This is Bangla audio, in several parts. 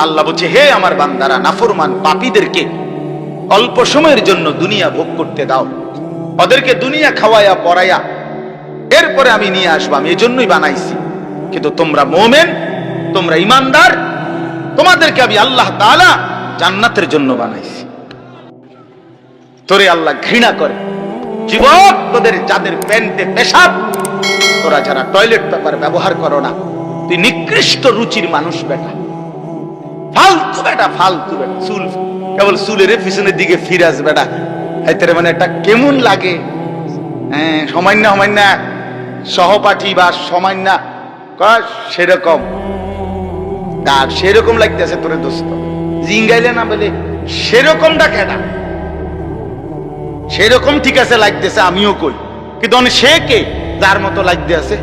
আল্লাহ বলছে, হে আমার বান্দারা, নাফরমান পাপীদেরকে অল্প সময়ের জন্য দুনিয়া ভোগ করতে দাও, ওদেরকে দুনিয়া খাওয়াইয়া পড়াইয়া এরপরে আমি নিয়ে আসবো, আমি এজন্যই বানাইছি। কিন্তু তোমরা মুমিন, তোমরা ইমানদার, তোমাদেরকে আমি আল্লাহ তাআলা জান্নাতের জন্য বানাইছি। তোরে আল্লাহ ঘৃণা করে, যুবক, তোদের যাদের প্যান্টে পেশাব, তোরা যারা টয়লেট পেপার ব্যবহার করো না, তুই নিকৃষ্ট রুচির মানুষ বেটা, ফালতু বেটা, ফালতু বেটা, চুল কেবল চুলের পিছনের দিকে ফিরাস বেটা, এতে মানে একটা কেমন লাগে। হ্যাঁ, সামান্য সামান্য সহপাঠী বা সামান্য সেরকম আর সেরকম লাগতেছে তোরে দোস্ত, জিঙ্গাইলে না বলে সেরকমটা কেডা? সেরকম ঠিক আছে লাগতেছে, আমিও কই, কিন্তু সে কে যার মতো লাগতে আছে?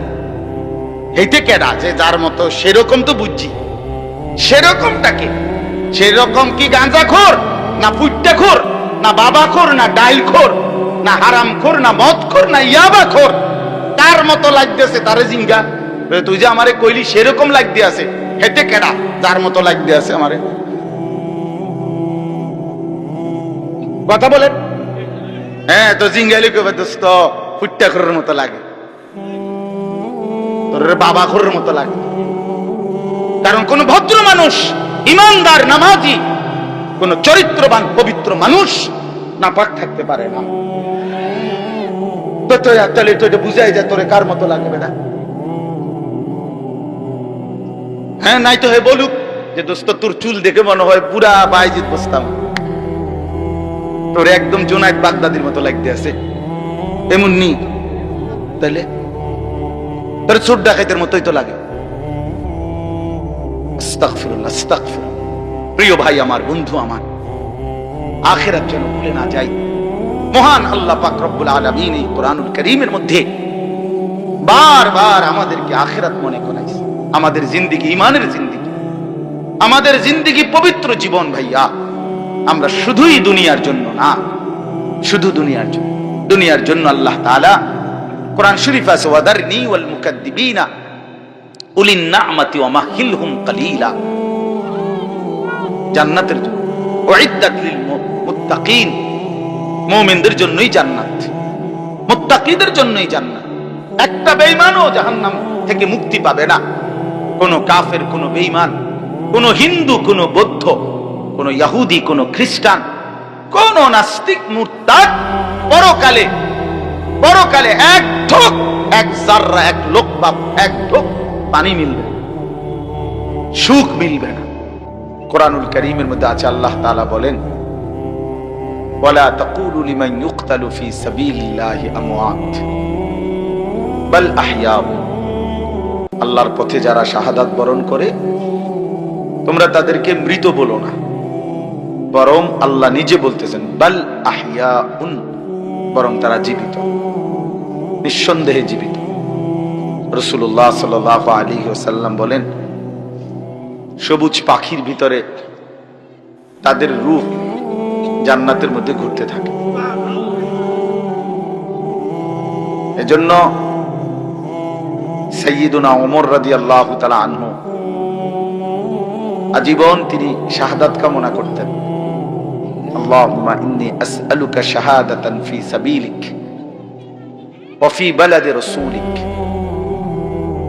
এইতে কেডা যে যার মতো? সেরকম তো বুঝছি, সেরকমটাকে সেরকম কি গাঁজাখোর না ফুট্টাখোর না বাবাখোর না ডাইলখোর না হারামখোর না মদখোর না ইয়াবাখোর? তার মতো লাগতেছে তারে জিঙ্গা। তুই যে আমারে কইলি সেরকম লাগতে আছে, হেতে কেডা যার মতো লাগতে আছে আমারে? কথা বলেন। হ্যাঁ, তো জিঙ্গাইলে কবে দোস্ত ফুট্টাখোরের মতো লাগে, তোর বাবাখোরের মতো লাগে। কারণ কোন ভদ্র মানুষ, ইমানদার, নামাজি, কোন চরিত্রবান পবিত্র মানুষ নাপাক থাকতে পারে না। তো তাহলে তো এটা বুঝাই যায় তোরে কার মতো লাগবে না? হ্যাঁ, নাই তো হে বলুক যে দোস্ত তোর চুল দেখে মনে হয় পুরা বাইজিদ বসতাম, তোর একদম জোনায়েদ বাগদাদির মতো লাগতে আছে, এমন নি? তাহলে তোর চোর ডাকাতের মতোই তো লাগে। আস্তাগফিরুল্লাহ, আস্তাগফিরুল্লাহ। প্রিয় ভাই আমার, বন্ধু আমার, আখিরাত যেন ভুলে না যাই। মহান আল্লাহ পাক রব্বুল আলামিন এই কোরআনুল কারীমের মধ্যে বারবার আমাদেরকে আখিরাত মনে করাইছে। আমাদের জিন্দেগি ঈমানের জিন্দেগি, আমাদের জিন্দেগি পবিত্র জীবন ভাইয়া। আমরা শুধুই দুনিয়ার জন্য না, শুধু দুনিয়ার জন্য, দুনিয়ার জন্য আল্লাহ তাআলা কোরআন শরীফ আছে, ওয়াদারনি ওয়াল মুকাদ্দিবিনা উলিন নি'মাতি ওয়া মাহিলহুম কালিলা। জান্নাতের জন্য, উইদ্দাত লিল মুত্তাকিন, মুমিনদের জন্যই জান্নাত, মুত্তাকিদের জন্যই জান্নাত। একটা বেঈমানও জাহান্নাম থেকে মুক্তি পাবে না। কোন কাফের, কোন বেঈমান, কোন হিন্দু, কোন বৌদ্ধ, কোন ইহুদি, কোন খ্রিস্টান, কোন নাস্তিক, মুরতাদ পরকালে, পরকালে এক ঢোক, এক জাররা, এক লোকমা, এক ঢোক পানি মিলবে না, সুখ মিলবে না। কোরআনুল কারীমের মধ্যে আছে, আল্লাহ তাআলা বলেন, ওয়ালা তাকুলু লিমান ইউকতালু ফি সাবিলিল্লাহি আমওয়াত বাল আহইয়া। আল্লাহর পথে যারা শাহাদাত বরণ করে তোমরা তাদেরকে মৃত বলো না, বরং আল্লাহ নিজে বলতেছেন বাল আহইয়াউন, বরং তারা জীবিত, নিঃসন্দেহে জীবিত। রাসূলুল্লাহ সাল্লাল্লাহু আলাইহি ওয়াসাল্লাম বলেন, সবুজ পাখির ভিতরে তাদের রূহ জান্নাতের মধ্যে ঘুরতে থাকে। এজন্য সাইয়্যিদুনা ওমর রাদিয়াল্লাহু তাআলা আনহু আজীবন তিনি শাহাদাত কামনা করতেন। আল্লাহুম্মা ইন্নী আসআলুকা শাহাদাতান ফি সাবিলিক ওয়া ফি বালাদি রাসূলিক।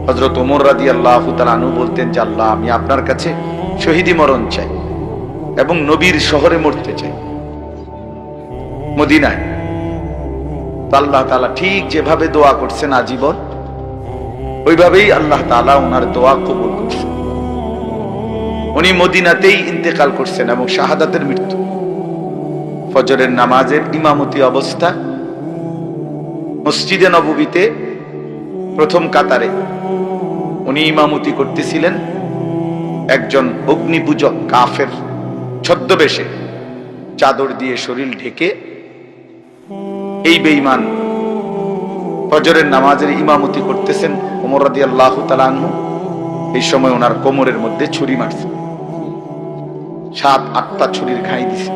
হযরত ওমর রাদিয়াল্লাহু তাআলা আনহু বলতেন যে, আল্লাহ, আমি আপনার কাছে শহীদি মরণ চাই এবং নবীর শহরে মরতে চাই, মদিনায়। আল্লাহ তাআলা ঠিক যেভাবে দোয়া করছেন আজীবন, ওইভাবেই আল্লাহ তাআলা ওনার দোয়া কবুল করছেন। উনি মদিনাতেই ইন্তেকাল করছেন এবং শাহাদাতের মৃত্যু। ফজরের নামাজের ইমামতি অবস্থা মসজিদে নববীতে প্রথম কাতারে উনি ইমামতি করতেছিলেন। একজন অগ্নিপূজক কাফের ছদ্মবেশে, চাদর দিয়ে শরীর ঢেকে এই বেঈমান ফজরের নামাজের ইমামতি করতেছেন ওমর রাদিয়াল্লাহু তাআলা আনহু। এই সময় ওনার কোমরের মধ্যে ছুরি মারছে, 7-8টা ছুরির ঘাই দিছে।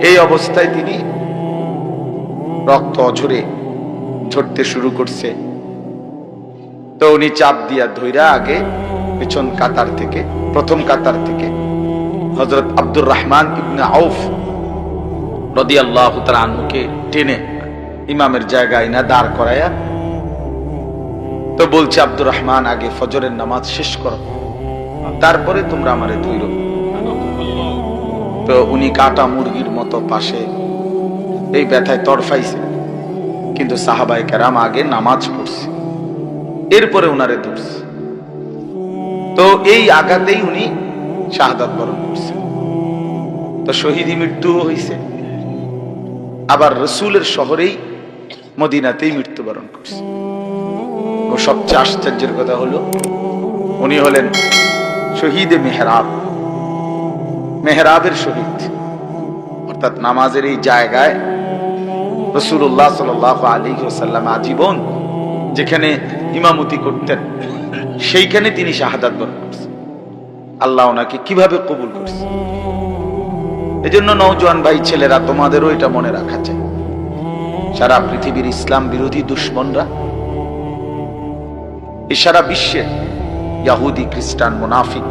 এই অবস্থায় তিনি রক্ত অঝরে ঝরতে শুরু করছে। তো উনি চাপ দিয়া ধইরা আগে পেছন কাতার থেকে, প্রথম কাতার থেকে হযরত আব্দুর রহমান ইবনে আউফ রাদিয়াল্লাহু তাআলা আনহুকে টেনে ইমামের জায়গায় না দাঁড় করায়া তো বলছে, আব্দুর রহমান, আগে ফজরের নামাজ শেষ করো, তারপরে তোমরা আমারে ধইরো। তো উনি কাটা মুরগির মতো পাশে এই ব্যথায় তড়ফাইছে, কিন্তু সাহাবায়ে কেরাম আগে নামাজ পড়ছে, এরপরে উনারে ধরছে। তো এই আঘাতেই উনি শাহাদাত বরণ করছে। তো শহীদি মৃত্যু হয়েছে, আবার রসুলের শহরেই মদিনাতেই মৃত্যুবরণ করছে। ও সবচেয়ে আশ্চর্যের কথা হলো, উনি হলেন শহীদে মেহরাব, মেহরাবের শহীদ, অর্থাৎ নামাজের এই জায়গায় রাসূলুল্লাহ সাল্লাল্লাহু আলাইহি ওয়াসাল্লাম আজীবন যেখানে ইমামতি করতেন, সেইখানে তিনি শাহাদাত বরণ করছেন। আল্লাহ ওনাকে কিভাবে কবুল করছে। এজন্য নওজোয়ান ভাই ছেলেরা, তোমাদেরও এটা মনে রাখা চাই, সারা পৃথিবীর ইসলাম বিরোধী দুশ্মনরা, এই সারা বিশ্বের ইহুদি, খ্রিস্টান, মুনাফিক,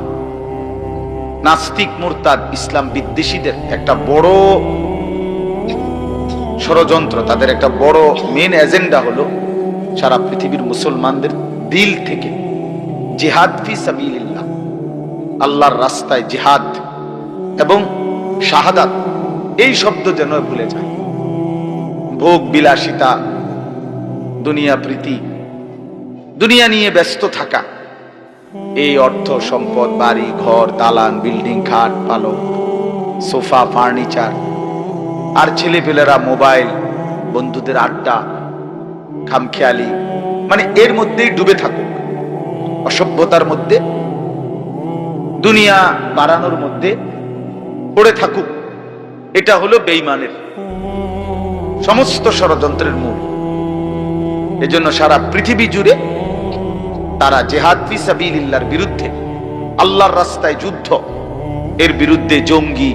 নাস্তিক, মুরতাদ, ইসলাম বিদ্বেষীদের একটা বড় ষড়যন্ত্র, তাদের একটা বড় মেন এজেন্ডা হলো সারা পৃথিবীর মুসলমানদের দিল থেকে জিহাদ ফি সাবিলিল্লাহ, আল্লাহর রাস্তায় জিহাদ এবং শাহাদাত, এই শব্দ যেন ভুলে যায়। ভোগ বিলাসিতা, দুনিয়া প্রীতি, দুনিয়া নিয়ে ব্যস্ত থাকা, এই অর্থ সম্পদ, বাড়ি ঘর, দালান, বিল্ডিং, খাট পালক, সোফা, ফার্নিচার, আর ছেলেপেলেরা মোবাইল, বন্ধুদের আড্ডা, খামখেয়ালি, মানে এর মধ্যেই ডুবে থাকুক, অসভ্যতার মধ্যে, দুনিয়া বাড়ানোর মধ্যে পড়ে থাকুক, এটা হলো বেঈমানের সমস্ত ষড়যন্ত্রের মূল। এজন্য সারা পৃথিবী জুড়ে তারা জিহাদ ফি সাবিলিল্লাহর বিরুদ্ধে, আল্লাহর রাস্তায় যুদ্ধ, এর বিরুদ্ধে জঙ্গি,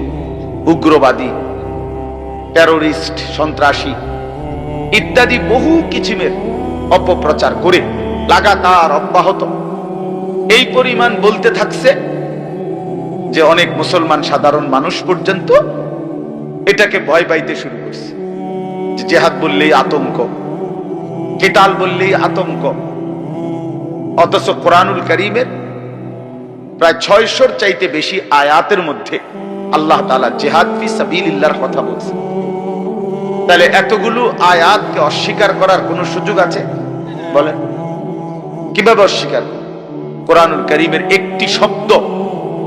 উগ্রবাদী, টেরোরিস্ট, সন্ত্রাসী ইত্যাদি বহু কিছিমের অপপ্রচার করে লাগাতার অব্যাহত এই পরিমাণ বলতে থাকছে যে অনেক মুসলমান সাধারণ মানুষ পর্যন্ত এটাকে ভয় পাইতে শুরু করছে। জিহাদ বললেই আতঙ্ক, কিতাল বললেই আতঙ্ক। অথচ কোরআনুল কারীমের প্রায় 600-র চাইতে বেশি আয়াতের মধ্যে আল্লাহ তাআলা জিহাদ ফি সাবিলিল্লাহর কথা বলছেন। তাহলে এতগুলো আয়াতকে অস্বীকার করার কোন সুযোগ আছে? বলেন, কিভাবে অস্বীকার? কোরআনুল কারীমের একটি শব্দ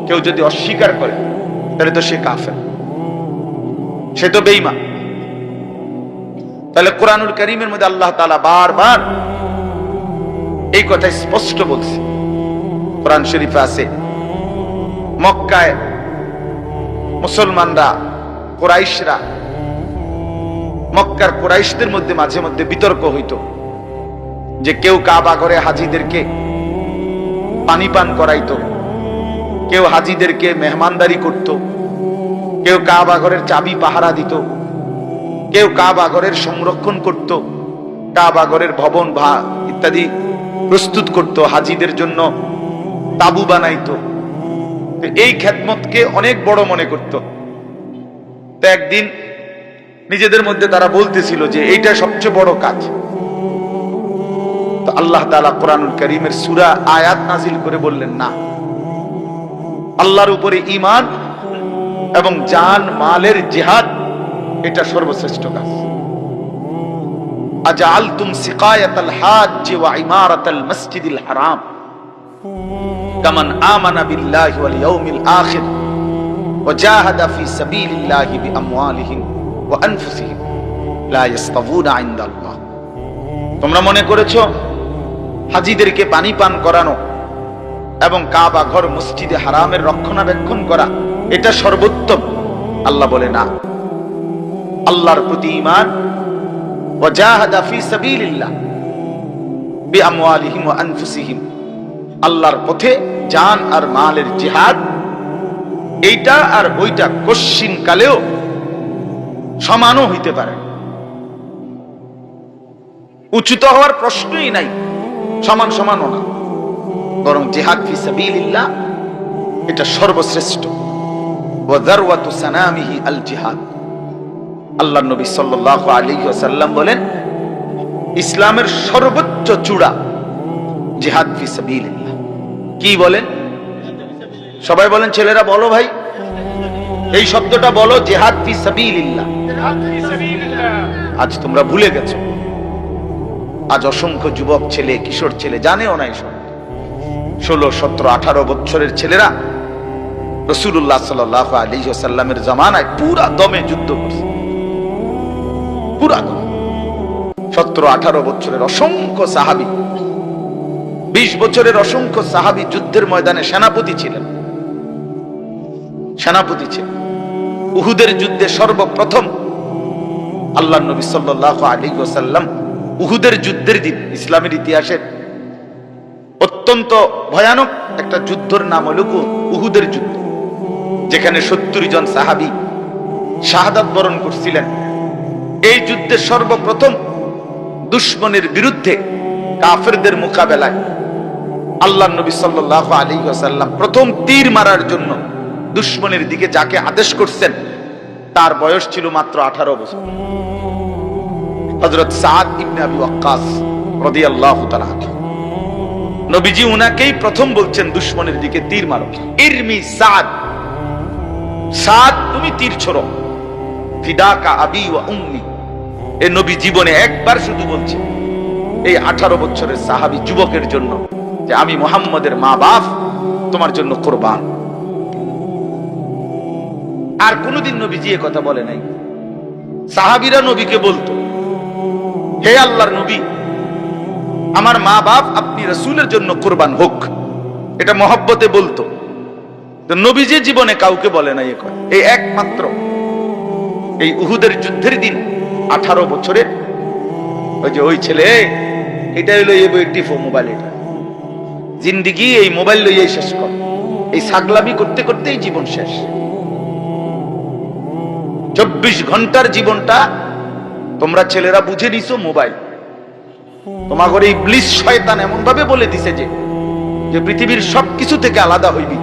কেউ যদি অস্বীকার করে তাহলে তো সে কাফের, সে তো বেঈমান। তাহলে কোরআনুল কারীমের মধ্যে আল্লাহ তাআলা বারবার এই কথা স্পষ্ট বলছে। কোরআন শরীফে আছে, মক্কায় মুসলমানরা, কুরাইশরা, মক্কার কুরাইশদের মধ্যে মাঝে মধ্যে বিতর্ক হইতো যে কেউ কাবা ঘরে হাজীদেরকে পানি পান করাইতো, কেউ হাজীদেরকে মেহমানদারি করত, কেউ কাবা ঘরের চাবি পাহারা দিত, কেউ কাবা ঘরের সংরক্ষণ করত, কাবা ঘরের ভবন ইত্যাদি প্রস্তুত করত, হাজীদের জন্য তাবু বানাইতো। এই খেদমতকে অনেক বড় মনে করত। তো একদিন নিজেদের মধ্যে তারা বলতেছিল যে এইটা সবচেয়ে বড় কাজ। তো আল্লাহ তাআলা কোরআনুল কারীমের সূরা আয়াত নাজিল করে বললেন, না, আল্লাহর উপরে ঈমান এবং জান মালের জিহাদ এটা সর্বশ্রেষ্ঠ কাজ। আজআলতুম সিকায়াতাল হাজ্জ ওয়া ইমারাতাল মসজিদিল হারাম কামান আমানা বিল্লাহি ওয়াল ইয়াউমিল আখির ওয়া জাহাদা ফি সাবিলিল্লাহি বিআমওয়ালিহিম ওয়া আনফুসিহিম লা ইস্তাবুনা ইনদাল্লাহ। তোমরা মনে করেছো হাজীদেরকে পানি পান করানো এবং কাবা ঘর মসজিদে হারামের রক্ষণাবেক্ষণ করা এটা সর্বোত্তম? আল্লাহ বলে, না, আল্লাহর প্রতি ঈমান, ওয়া জাহাদা ফি সাবিলিল্লাহ বিআমওয়ালিহিম ওয়া আনফুসিহিম, আল্লাহর পথে জান আর মালের জিহাদ, এইটা আর ওইটা কশ্চিন কালেও সমানও হইতে পারে, উচ্চত হওয়ার প্রশ্নই নাই, সমান সমানও না। বরং জিহাদ ফি সাবিলিল্লাহ এটা সর্বশ্রেষ্ঠ। ওয়া যারওয়াতু সানামিহি আল জিহাদ। আল্লাহর নবী সাল্লাল্লাহু আলাইহি ওয়াসাল্লাম বলেন, ইসলামের সর্বোচ্চ চূড়া জিহাদ ফি সাবিলিল্লাহ। কি বলেন? সবাই বলেন, ছেলেরা বলো ভাই, এই শব্দটা বলো, জিহাদ ফি সাবিলিল্লাহ। আজ তোমরা ভুলে গেছো। আজ অসংখ্য যুবক ছেলে, কিশোর ছেলে জানেও না এসব। 16, 17, 18 বছরের ছেলেরা রাসূলুল্লাহ সাল্লাল্লাহু আলাইহি ওয়াসাল্লামের জামানায় পুরা দমে যুদ্ধ করছে, পুরা দমে। 17, 18 বছরের অসংখ্য সাহাবী, 20 বছরের অসংখ্য সাহাবী যুদ্ধের ময়দানে সেনাপতি ছিলেন, সেনাপতি ছিলেন। উহুদের যুদ্ধে সর্বপ্রথম আল্লাহর নবী সাল্লাল্লাহু আলাইহি ওয়াসাল্লাম উহুদের যুদ্ধের দিন, ইসলামের ইতিহাসের অত্যন্ত ভয়ানক একটা যুদ্ধের নাম হলো উহুদের যুদ্ধ, যেখানে 70 জন সাহাবী শাহাদাত বরণ করছিলেন। এই যুদ্ধে সর্বপ্রথম দুশমনের বিরুদ্ধে কাফেরদের মোকাবেলায় আল্লাহর নবী সাল্লাল্লাহু আলাইহি ওয়াসাল্লাম প্রথম তীর মারার জন্য দুশমনের দিকে যাকে আদেশ করছেন, তার বয়স ছিল মাত্র 18 বছর। হযরত সাদ ইবনে আবি ওয়াক্কাস রাদিয়াল্লাহু তাআলা নবীজি উনাকেই প্রথম বলছেন দুশমনের দিকে তীর মারো। ইরমি সাদ, সাদ তুমি তীর ছোড়ো। ফিদাকা আবি ওয়া উম্মি। এই নবী জীবনে একবার শুধু বলছেন এই 18 বছরের সাহাবী যুবকের জন্য যে আমি মুহাম্মদের মা বাপ তোমার জন্য কুরবান। আর কোনদিন নবীজি এই কথা বলে নাই। সাহাবীরা নবীকে বলতো, হে আল্লাহর নবী, আমার মা বাপ আপনি রাসূলের জন্য কুরবান হোক। এটা মহব্বতে বলতো। তো নবীজি জীবনে কাউকে বলে নাই। এই একমাত্র এই উহুদের যুদ্ধের দিন 18 বছরের ওই ছেলে, এটা হইলো এই টিফো মোবাইল, এটা জিন্দিগি এই মোবাইল লইয়াই শেষ কর। এই ছাগলামি করতে করতেই জীবন শেষ। 24 ঘন্টার জীবনটা তোমরা ছেলেরা বুঝে নিছো মোবাইল। তোমার ঘরে ইবলিস শয়তান এমন ভাবে বলে দিছে যে পৃথিবীর সবকিছু থেকে আলাদা হইবি,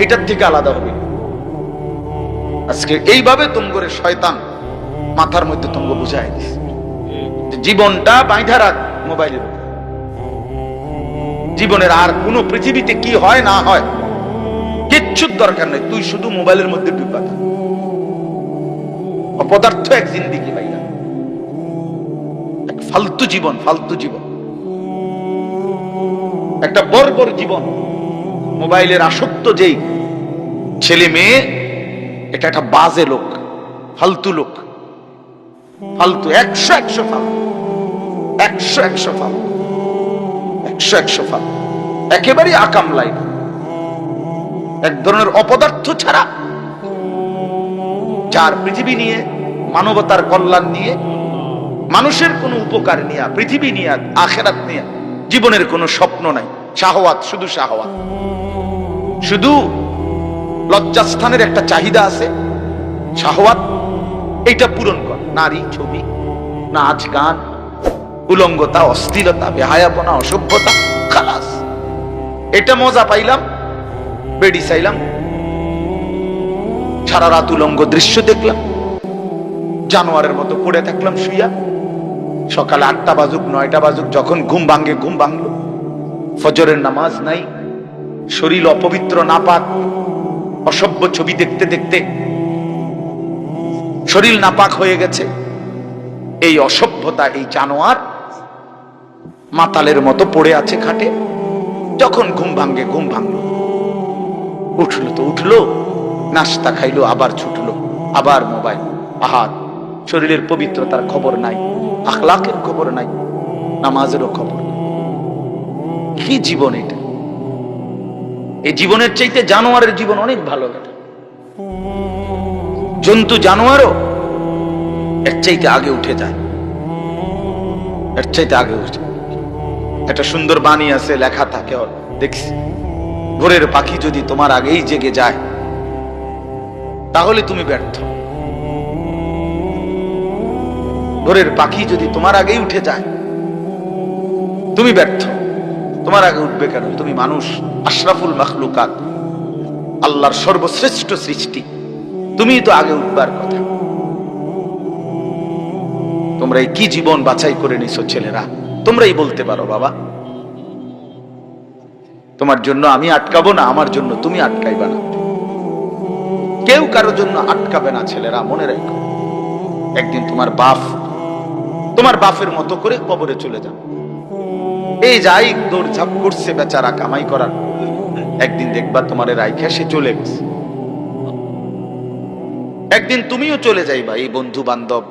এটার থেকে আলাদা হবি। আজকে এইভাবে তোমার শয়তান মাথার মধ্যে তোমাকে বুঝাই দিছে জীবনটা বাইধা রাখ মোবাইলের উপর। জীবনের আর কোন পৃথিবীতে কি হয় না হয় কিচ্ছুর দরকার নেই, তুই শুধু মোবাইলের মধ্যে ডুবা থাক। অপদার্থ এক জিন্দিগি ভাইয়া, এক ফালতু জীবন, ফালতু জীবন, একটা বর্বর জীবন। মোবাইলের আসক্ত যেই ছেলে মেয়ে, এটা একটা বাজে লোক, ফালতু লোক, ফালতু। 100 ফালতু, 100 ফালতু, 100 ফালতু, একেবারেই আকাম লাইন। এক ধরনের অপদার্থ ছাড়া যার পৃথিবী নিয়ে, মানবতার কল্যাণ নিয়ে, মানুষের কোনো উপকার নিয়ে, পৃথিবী নিয়ে, আখিরাত নিয়ে জীবনের কোনো স্বপ্ন নাই। শাহওয়াত, শুধু শাহওয়াত, শুধু লজ্জাস্থানের একটা চাহিদা আছে, শাহওয়াত, এইটা পূরণ কর। নারী, ছবি, নাচ, গান, উলঙ্গতা, অশ্লীলতা, বেহায়াপনা, অসভ্যতা, খালাস। এটা মজা পাইলাম, বেডি চাইলাম, সারা রাত উলঙ্গ দৃশ্য দেখলাম, জানোয়ারের মতো পড়ে থাকলাম শুইয়া। সকালে 8টা বাজুক 9টা বাজুক, যখন ঘুম ভাঙ্গে ঘুম ভাঙলো। ফজরের নামাজ নাই, শরীর অপবিত্র, নাপাক, অসভ্য ছবি দেখতে দেখতে শরীর নাপাক হয়ে গেছে। এই অসভ্যতা, এই জানোয়ার মাতালের মতো পড়ে আছে খাটে। যখন ঘুম ভাঙ্গে ঘুম ভাঙলো, উঠলো তো উঠলো, নাস্তা খাইলো, আবার ছুটলো, আবার মোবাইল। আহার, শরীরের পবিত্রতার খবর নাই, আখলাকের খবর নাই, নামাজেরও খবর নাই। কি জীবন এটা! এই জীবনের চাইতে জানোয়ারের জীবন অনেক ভালো। জন্তু জানোয়ারও এর চাইতে আগে উঠে যায়, এর চাইতে আগে উঠে। একটা সুন্দর বাণী আছে, লেখা থাকে, দেখছি, ভোরের পাখি যদি তোমার আগেই জেগে যায় তাহলে তুমি ব্যর্থ। ভোরের পাখি যদি তোমার আগেই উঠে যায় তুমি ব্যর্থ। তোমার আগে উঠবে কেন? তুমি মানুষ, আশরাফুল মাখলুকাত, আল্লাহর সর্বশ্রেষ্ঠ সৃষ্টি, তুমি তো আগে উঠবার কথা। তোমরা এই কি জীবন বাছাই করে নিছো ছেলেরা? তোমরাই বলতে পারো বাবা। তোমার জন্য আমি আটকাবো না, আমার জন্য তুমি আটকাইবা না। কেউ কারোর জন্য আটকাবে না ছেলেরা, মনে রাখো। একদিন তোমার বাপের মতো করে কবরে চলে যাবে। এই যাই দৌড়ঝাঁপ করছে বেচারা কামাই করার, একদিন দেখবা তোমার রাইখা সে চলে গেছে। একদিন তুমিও চলে যাইবা। এই বন্ধু বান্ধব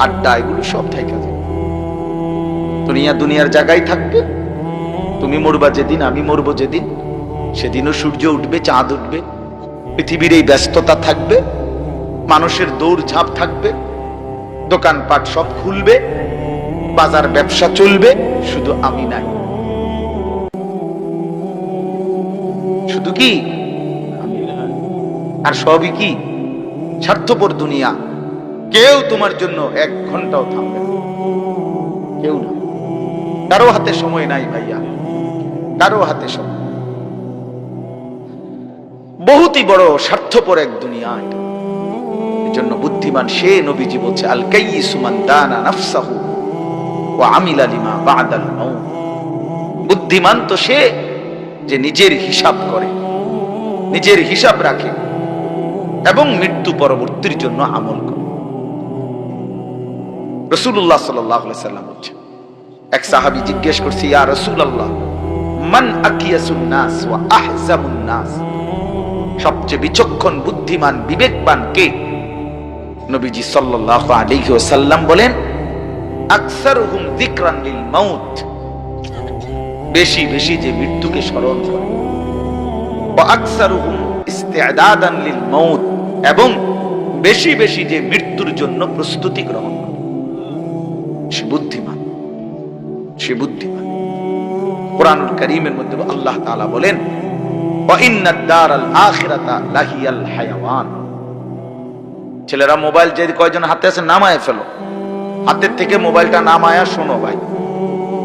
আড্ডা এগুলো সব থাইকা যাবে। দুনিয়ার জায়গায় থাকবে। তুমি মরবা যেদিন, আমি মরবো যেদিন, সেদিনও সূর্য উঠবে, চাঁদ উঠবে, পৃথিবীর এই ব্যস্ততা থাকবে, মানুষের দৌড়ঝাঁপ থাকবে, দোকানপাট সব খুলবে, বাজার ব্যবসা চলবে, শুধু আমি নাই। শুধু কি আর সবই কি স্বার্থপর দুনিয়া। কেউ তোমার জন্য 1 ঘন্টাও থামবে না, কেউ না। কারো হাতে সময় নাই ভাইয়া, কারো হাতে সময়। বহুতই বড় স্বার্থপর এক দুনিয়া এটা। এজন্য বুদ্ধিমান সে, নবীজি বলছে, আল কাইয়িসু মান দানা নাফসাহু ওয়া আমিলা লিমা বা'দাল মাউত। বুদ্ধিমান তো সে যে নিজের হিসাব করে, নিজের হিসাব রাখে এবং মৃত্যু পরবর্তীর জন্য আমল করে। রাসূলুল্লাহ সাল্লাল্লাহু আলাইহি সাল্লাম বলেছেন, এক সাহাবী জিজ্ঞেস করছে, ইয়া রাসূলুল্লাহ, মান আকিয়াসুন নাস ওয়া আহজামুন নাস? সবচেয়ে বিচক্ষণ, বুদ্ধিমান, বিবেকবান কে? নবীজি সাল্লাল্লাহু আলাইহি ওয়াসাল্লাম বলেন, আকসারুহুম যিকরান লিল মাউত। বেশি বেশি যে মৃত্যুকে স্মরণ করে। ওয়া আকসারুহুম ইস্তি'দাদান লিল মাউত, এবং বেশি বেশি যে মৃত্যুর জন্য প্রস্তুতি গ্রহণ করে। সে বুদ্ধিমান, সে বুদ্ধিমান। কুরআনুল কারীমের মধ্যে আল্লাহ তাআলা বলেন, ওয়া ইন্নাদ দারাল আখিরাতা লাহিয়াল হায়াওয়ান। ছেলেরা মোবাইল যে কয়জন হাতে আছে নামায় ফেলো, হাতের থেকে মোবাইলটা নামায়া শোনো ভাই,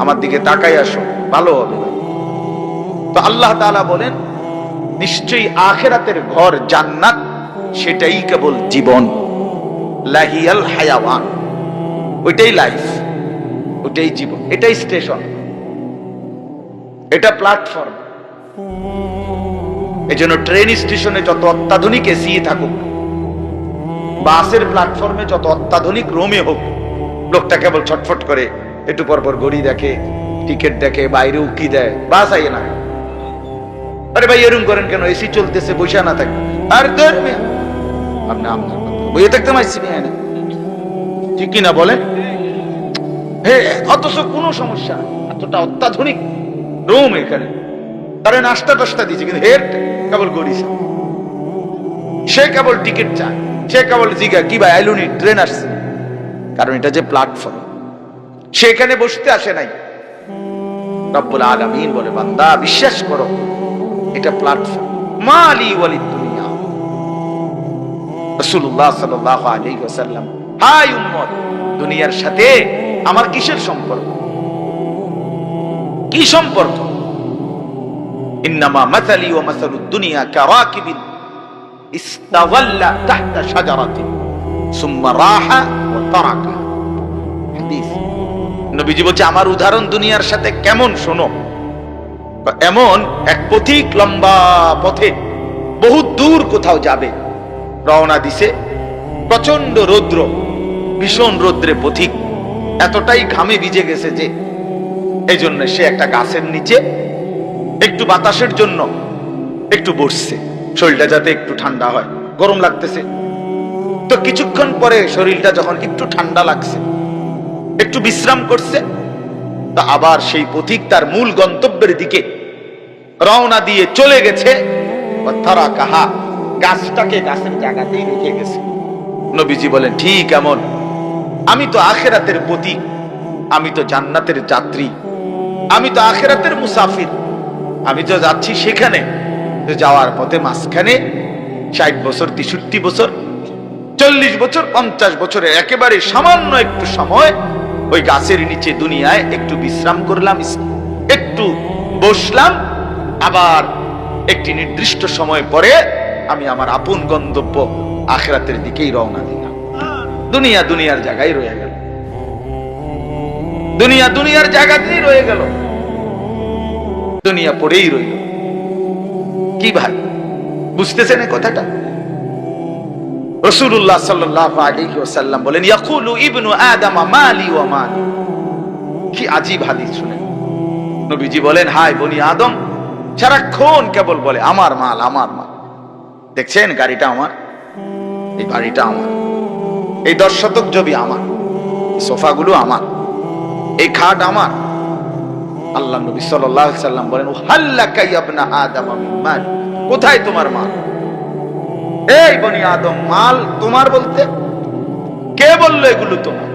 আমার দিকে তাকাইয়া শোনো, ভালো হবে। তো আল্লাহ তাআলা বলেন, নিশ্চয়ই আখিরাতের ঘর জান্নাত, সেটাই কেবল জীবন। লাহিয়াল হায়াওয়ান, ওইটাই লাইফ, ওইটাই জীবন, এটাই স্টেশন, এটা প্ল্যাটফর্ম। এজন্য ট্রেন স্টেশনে যত অত্যাধুনিক এসি থাকুক, বাসের প্ল্যাটফর্মে যত অত্যাধুনিক রুমে হোক, লোকটা কেবল ছটফট করে, একটু পর পর ঘড়ি দেখে, টিকিট দেখে, বাইরে উকি দেয়, বাস আইয়ে না। আরে ভাই এরকম করেন কেন? এসি চলতেছে, বসে না থাকে। আর ধর্মে আপনার বইয়ে থাকতে মাইছি না, ঠিক কিনা বলেন? অথচ কোনো সমস্যা, এতটা অত্যাধুনিক রুম এখানে, তারা নাস্তা টাস্তা দিয়েছে, কিন্তু হের কেবল গড়িছে, সে কেবল টিকিট চায়, সে কেবল জিজ্ঞা কি ভাই আইলুনি, ট্রেন আসছে। কারণ এটা যে প্ল্যাটফর্ম, সে এখানে বসতে আসে নাই। রব্বুল আলামিন বলে, বান্দা বিশ্বাস করো, এটা প্ল্যাটফর্ম। মালি ওয়ালিদ দুনিয়া। রাসূলুল্লাহ সাল্লাল্লাহু আলাইহি ওয়াসাল্লাম, হাই উম্মত, দুনিয়ার সাথে আমার কিসের সম্পর্ক? কি সম্পর্ক? ইন্নামা মাসালি ওয়া মাসালুদ দুনিয়া কারাকিবিন ইস্তাওয়াল্লা তাহতা শাজারাতিন সুম্মা রাহা ওয়া তারাকা। হাদিস। নবীজি বলছে, আমার উদাহরণ দুনিয়ার সাথে কেমন শোনো। এমন এক পথিক লম্বা পথে বহু দূর কোথাও যাবে, রওনা দিছে, প্রচন্ড রৌদ্র, ভীষণ রৌদ্রে পথিক এতটাই ঘামে ভিজে গেছে যে এই জন্য সে একটা গাছের নিচে একটু বাতাসের জন্য একটু বসছে, শরীরটা যাতে একটু ঠান্ডা হয়, গরম লাগতেছে। তো কিছুক্ষণ পরে শরীরটা যখন একটু ঠান্ডা লাগছে, একটু বিশ্রাম করছে, তা আবার সেই পথিক তার মূল গন্তব্যের দিকে রওনা দিয়ে চলে গেছে। তারা কাহা, গাছটাকে গাছের জায়গাতেই রেখে গেছে। নবীজি বলেন, ঠিক এমন আমি তো আখিরাতের পথিক, আমি তো জান্নাতের যাত্রী, আমি তো আখিরাতের মুসাফির, আমি তো যাচ্ছি সেখানে। তো যাওয়ার পথে মাঝখানে 60 বছর, 63 বছর, 40 বছর, 50 বছরের একেবারে সামান্য একটু সময় ওই গাছের নিচে দুনিয়ায় একটু বিশ্রাম করলাম, একটু বসলাম, আবার একটি নির্দিষ্ট সময় পরে আমি আমার আপন গন্তব্য আখিরাতের দিকেই রওনা দিলাম। দুনিয়া দুনিয়ার জায়গায় রয়ে গেল, দুনিয়া দুনিয়ার জায়গাতেই রয়ে গেল, দুনিয়া পড়েই রইল। কি ভাই, বুঝতেছেন এই কথাটা? রাসূলুল্লাহ সাল্লাল্লাহু আলাইহি ওয়াসাল্লাম বলেন, ইয়াকুলু ইবনু আদম মালি ওয়া মালি। কি আজীব হাদিস শুনেন। নবীজি বলেন, হায় বনি আদম সারাক্ষণ কেবল বলে আমার মাল, আমার মাল। দেখছেন গাড়িটা আমার, এই বাড়িটা আমার, এই 10 শতক জমি আমার, এই সোফাগুলো আমার, এই খাট আমার। আল্লাহ নবী সাল্লাল্লাহু আলাইহি ওয়াসাল্লাম বলেন, হাল্লাকা ইয়া ইবনা আদম মিন মাল। কোথায় তোমার মাল? এই বনি আদম মাল তোমার বলতে কে বললো এগুলো তোমার?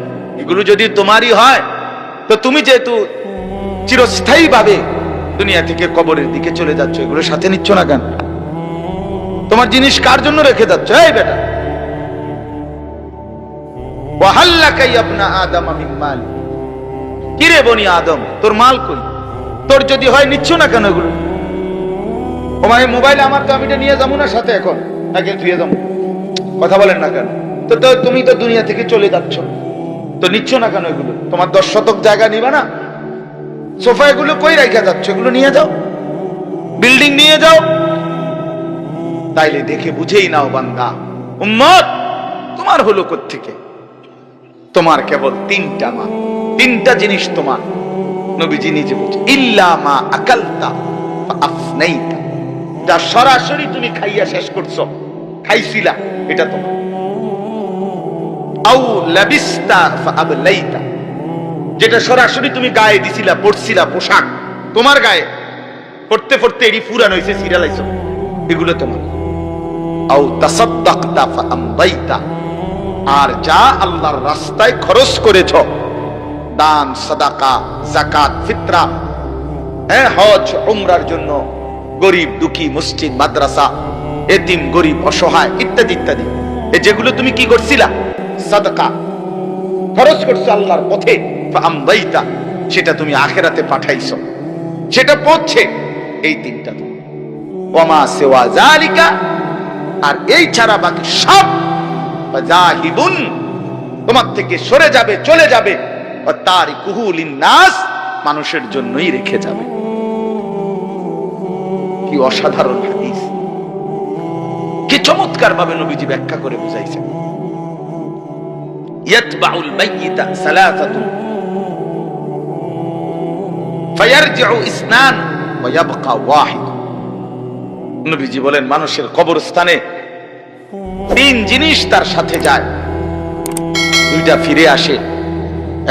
এগুলো যদি তোমারই হয় তো তুমি যেহেতু চিরস্থায়ী ভাবে দুনিয়া থেকে কবরের দিকে চলে যাচ্ছ, এগুলো সাথে নিচ্ছ না কেন? তোমার জিনিস কার জন্য রেখে যাচ্ছ? এই বেটা, ওয়াহাল্লাকা ইয়া ইবনা আদম মিন মাল। কি রে বনি আদম, তোর মাল কই? তোর যদি হয় নিচ্ছ না কেন এগুলো? ও মানে মোবাইল আমার, তো আমি এটা নিয়ে যাবো না সাথে, এখন নাকি ধুয়ে যাবো? কথা বলেন না কেন? তো তুমি তো দুনিয়া থেকে চলে যাচ্ছ, তো নিচ্ছ না কেন এগুলো? তোমার 10 শতক জায়গা নিবা না? সোফা এগুলো কই রাখা যাচ্ছে? এগুলো নিয়ে যাও, বিল্ডিং নিয়ে যাও। তাইলে দেখে বুঝেই নাও বান্দা, উম্মত তোমার হলো কোত্থেকে? তোমার কেবল 3টা মা, 3টা জিনিস তোমার। নবীজি নিজে বলছে, ইল্লা মা আকালতা ফাআফনাইতা। যা সরাসরি তুমি খাইয়া শেষ করছো, খাইছিলা, এটা তোমার। আও লাবিস্তা ফাআবলাইতা। যেটা সরাসরি তুমি গায়ে দিছিলা, পরছিলা, পোশাক তোমার গায়ে, পড়তে পড়তে এডি পুরান হইছে, সিরালাইছো, এগুলো তোমার। আও তাসাদদাকতা ফাআমদাইতা। আর যা আল্লাহর রাস্তায় খরচ করেছো, দান, সাদাকা, যাকাত, ফিতরা, হজ, উমরার জন্য, গরিব দুঃখী, মসজিদ, মাদ্রাসা, এতিম, গরিব, অসহায় ইত্যাদি ইত্যাদি, যেগুলো তুমি কি করছিলা? সাদাকা খরচ করছো আল্লাহর পথে, ফাআমদাইতা, সেটা তুমি আখিরাতে পাঠাইছো, সেটা পৌঁছে। এই 3টা। ওয়ামা সিওয়া যালিকা, আর এই ছাড়া বাকি সব ফাযাহিবুন, তোমার থেকে সরে যাবে, চলে যাবে। ওয়া তারিকুহু লিন-নাস, মানুষের জন্যই রেখে যাবে। কি অসাধারণ হাদিস, কি চমৎকার ভাবে নবীজি ব্যাখ্যা করে বুঝাইছেন। ইয়াতবাউল মাইয়িতা সালাসাতু ফায়ারজিউ ইসনান ওয়া ইয়াবকা ওয়াহিদ। নবীজি বলেন, মানুষের কবরস্থানে 3 জিনিস তার সাথে যায়, 2টা ফিরে আসে,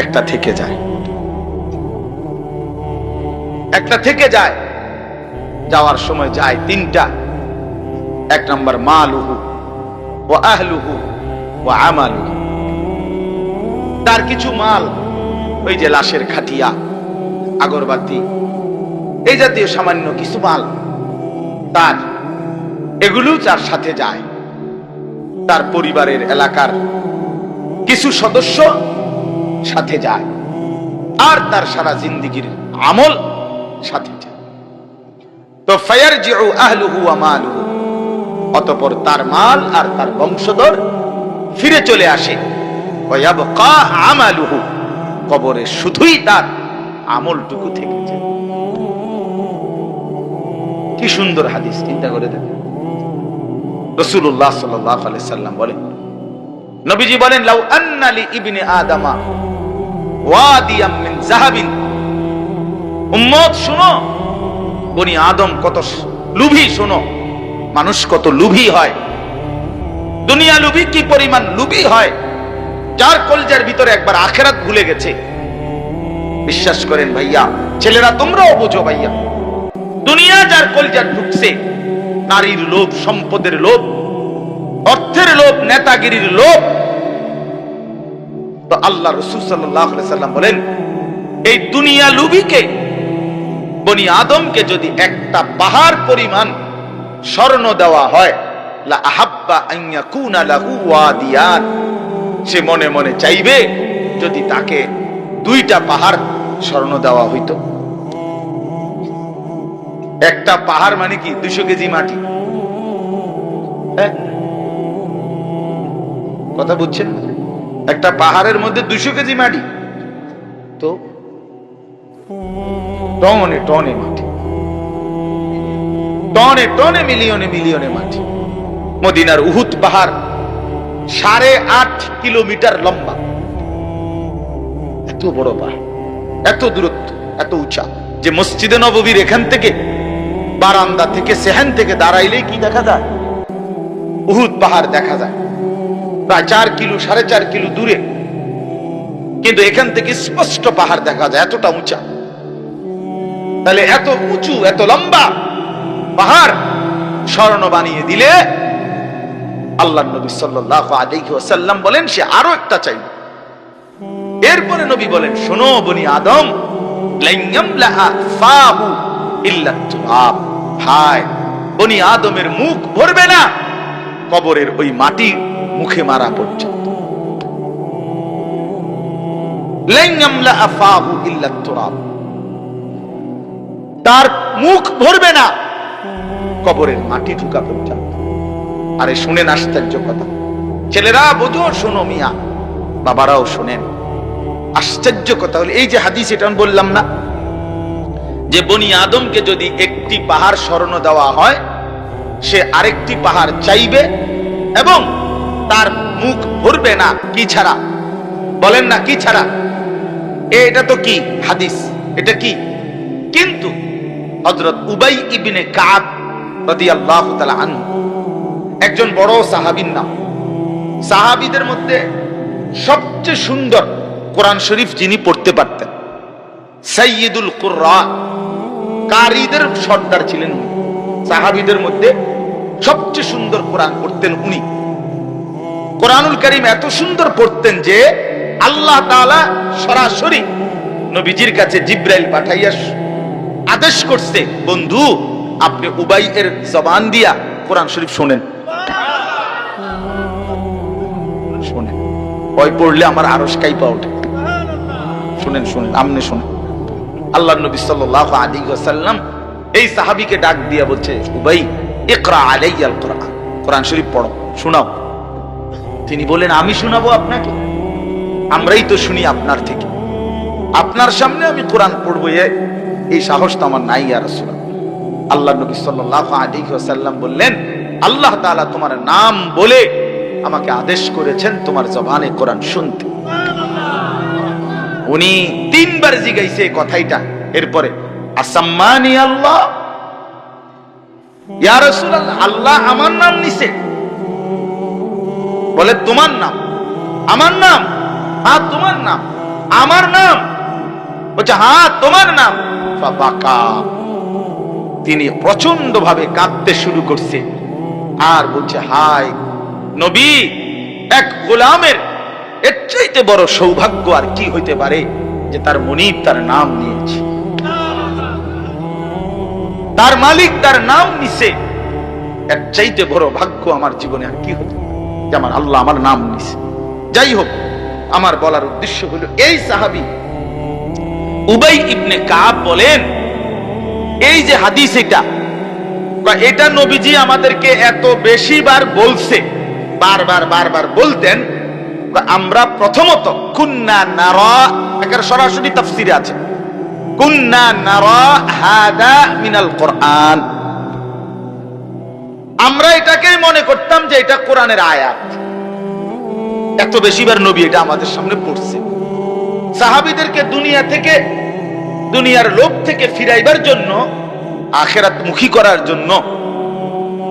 একটা থেকে যায়। একটা থেকে যায়, যাওয়ার সময় যায় 3টা। 1 নম্বর মালুহু ওয়া আহলুহু ওয়া আমালুহু। তার কিছু মাল, ওই যে লাশের খাটিয়া, আগরবাতি, এই জাতীয় সামান্য কিছু মাল তার, এগুলো তার সাথে যায়। তার পরিবারের, এলাকার কিছু সদস্য সাথে যায়, আর তার সারা জিন্দেগীর আমল সাথে যায়। তো ফায়ারজিউ আহলুহু ওয়া মালুহু, অতঃপর তার মাল আর তার বংশধর ফিরে চলে আসে। ওয়া ইয়াবকা আমালুহু, কবরে শুধুই তার আমলটুকু থেকে যায়। কি সুন্দর হাদিস, চিন্তা করে দেখেন। রাসূলুল্লাহ সাল্লাল্লাহু আলাইহি সাল্লাম বলেন, নবীজি বলেন, লাউ আন্না লি ইবনি আদামা ওয়াদিয়াম মিন যাহাবিন। উম্মত শুনো, বনি আদম কত লোভী, শোনো, মানুষ কত লোভী হয়, দুনিয়া লোভী কি পরিমাণ লোভী হয়। যার কলজার ভিতরে একবার আখিরাত ভুলে গেছে, বিশ্বাস করেন ভাইয়া, ছেলেরা তোমরাও বুঝো ভাইয়া, দুনিয়া যার কলজার ঢুকছে, নারীর লোভ, সম্পদের লোভ, অর্থের লোভ, নেতাগিরির লোভ, তো আল্লাহ রাসূল সাল্লাল্লাহু আলাইহি সাল্লাম বলেন, এই দুনিয়া লোভীকে, বনি আদমকে যদি একটা পাহাড় পরিমাণ স্বর্ণ দেওয়া হয়, লা আহাব্বা আন ইয়াকুনা লাহু ওয়াদিয়ান, সে মনে মনে চাইবে যদি তাকে 2টা পাহাড় স্বর্ণ দেওয়া হইতো। একটা পাহাড় মানে কি 200 কেজি মাটি। কথা বুঝছেন? একটা পাহাড়ের মধ্যে 200 কেজি মাটি, তো টনে টনে মাটি, টনে টনে মিলিয়নে মিলিয়নে মাটি। মদিনার উহুদ পাহাড় 8.5 কিলোমিটার লম্বা, এত বড় পাহাড়, এত দূরত্ব, এত উঁচা যে মসজিদে নববীর এখান থেকে বারান্দা থেকে সেহান থেকে দাঁড়াইলেই কি দেখা যায়? উহুদ পাহাড় দেখা যায়, প্রায় 4 কিলো 4.5 কিলো দূরে, কিন্তু এখান থেকে স্পষ্ট পাহাড় দেখা যায়, এতটা উঁচা। তাহলে এত উঁচু এত লম্বা পাহাড় স্বর্ণ বানিয়ে দিলে আল্লাহ নবী সাল্লাল্লাহু আলাইহি ওয়াসাল্লাম বলেন সে আরো একটা চাইবে। এরপরে নবী বলেন, শোনো বনি আদম, লান ইয়ামলাআ ফাহু ইল্লা তুরাব, হায় বনি আদমের মুখ ভরবে না কবরের ওই মাটি মুখে মারা পর্যন্ত। লান ইয়ামলাআ ফাহু ইল্লা তুরাব, তার মুখ ভরবে না কবরের মাটি ঢুকা পর্যন্ত। আরে শুনেন আশ্চর্য কথা, ছেলেরা বোঝো, শোনো মিয়া, বাবারাও শোনেন। আশ্চর্য কথা হলো এই যে হাদিস, এটা আমি বললাম না যে বনি আদমকে যদি একটি পাহাড় স্মরণ দেওয়া হয় সে আরেকটি পাহাড় চাইবে এবং তার মুখ ভরবে না, কি ছাড়া? বলেন না কি ছাড়া? এটা তো কি হাদিস, এটা কি? কিন্তু হযরত উবাই ইবনে কাব রাদিয়াল্লাহু তাআলা আনহু একজন বড় সাহাবীর নাম। সাহাবীদের মধ্যে সবচেয়ে সুন্দর কোরআন শরীফ যিনি পড়তে পারতেন, সাইয়্যিদুল কুররা, কারীদের সর্দার ছিলেন উনি। সাহাবীদের মধ্যে সবচেয়ে সুন্দর কোরআন পড়তেন উনি। কোরআনুল কারীম এত সুন্দর পড়তেন যে আল্লাহ তাআলা সরাসরি নবীজির কাছে জিবরাইল পাঠাইয়া আদেশ করছে, বন্ধু আপনি উবাই এর জবান দিয়া কোরআন শরীফ শোনেন। শোনেন, ওই পড়লে আমার আরশ কাইপা ওঠে। শুনেন শুনেন, আমনে শুনেন। আল্লাহর নবী সাল্লাল্লাহু আলাইহি ওয়াসাল্লাম এই সাহাবীকে ডাক দিয়া বলছে, উবাই ইকরা আলাইয়াল কোরআন, কোরআন শরীফ পড়ো, শোনাও। তিনি বলেন, আমি শোনাবো আপনাকে? আমরাই তো শুনি আপনার থেকে, আপনার সামনে আমি কোরআন পড়বো এই সাহস তো আমার নাই ইয়া রাসূলুল্লাহ। আল্লাহর নবী সাল্লাল্লাহু আলাইহি ওয়াসাল্লাম বললেন, আল্লাহ তাআলা তোমার নাম বলে আমাকে আদেশ করেছেন তোমার জবানে কোরআন শুনতে। উনি 3 বার জিগাইছে এই কথাইটা। এরপরে আসাম্মানি আল্লাহ, ইয়া রাসূলুল্লাহ আল্লাহ আমার নাম নিছে? বলে তোমার নাম? আমার নাম? হ্যাঁ তোমার নাম। আমার নাম? বলছে হ্যাঁ তোমার নাম। ফাবাকা, তিনি প্রচন্ড ভাবে কাঁদতে শুরু করছে আর বলছে, হায় নবী, এক গোলামের এর চাইতে বড় সৌভাগ্য আর কি হইতে পারে যে তার মনিব তার নাম নিয়েছে, তার মালিক তার নাম নিছে। এর চাইতে বড় ভাগ্য আমার জীবনে আর কি হতে পারে যে আমার আল্লাহ আমার নাম নিছে। যাই হোক, আমার বলার উদ্দেশ্য হলো এই সাহাবী উবাই ইবনে কাব বলেন, এই যে হাদিস এটা নবীজি আমাদেরকে এত বেশি বার বলছে, বারবার বারবার বলতেন। আমরা প্রথমত কুন্না নারা, এর সরাসরি তাফসীরে আছে, কুন্না নারা হাদা মিনাল কোরআন, আমরা এটাকেই মনে করতাম যে এটা কোরআনের আয়াত। এত বেশিবার নবী এটা আমাদের সামনে পড়ছে। সাহাবীদেরকে দুনিয়ার লোভ থেকে ফিরাইবার জন্য, আখিরাত মুখী করার জন্য,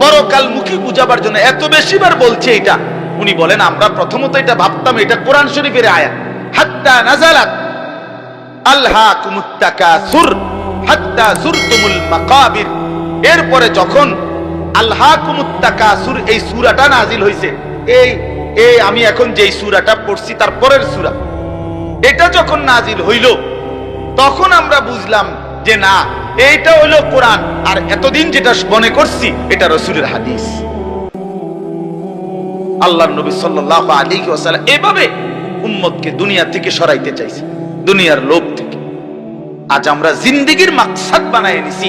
পরকাল মুখী বুঝাবার জন্য এত বেশিবার বলছে এটা। উনি বলেন আমরা প্রথমত এটা ভাবতাম এটা কোরআন শরীফের আয়াত। হাত্তা নাযালাত আলহাকুমুত তাকাসুর হাত্তা যুরতুমুল মাকাবির, এরপরে যখন আলহাকুমুত তাকাসুর এই সূরাটা নাজিল হইছে, এই আমি এখন যেই সূরাটা পড়ছি তার পরের সূরা, এটা যখন নাজিল হইল তখন আমরা বুঝলাম যে না, এইটা হইলো কোরআন, আর এতদিন যেটা মনে করছি এটা রাসূলের হাদিস। আল্লাহর নবী সাল্লাল্লাহু আলাইহি ওয়াসাল্লাম এভাবে উম্মতকে দুনিয়া থেকে সরাইতে চাইছে, দুনিয়ার লোভ থেকে। আজ আমরা জিন্দেগীর মাকসাদ বানায় নিছি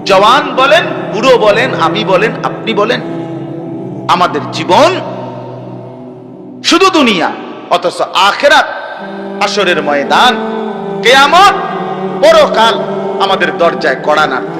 জওয়ান বলেন, বুড়ো বলেন, আমি বলেন, আপনি বলেন, আমাদের জীবন শুধু দুনিয়া, অথচ আখিরাত, হাসরের ময়দান, কিয়ামত, পরকাল আমাদের দরজায় কড়া নাড়ছে।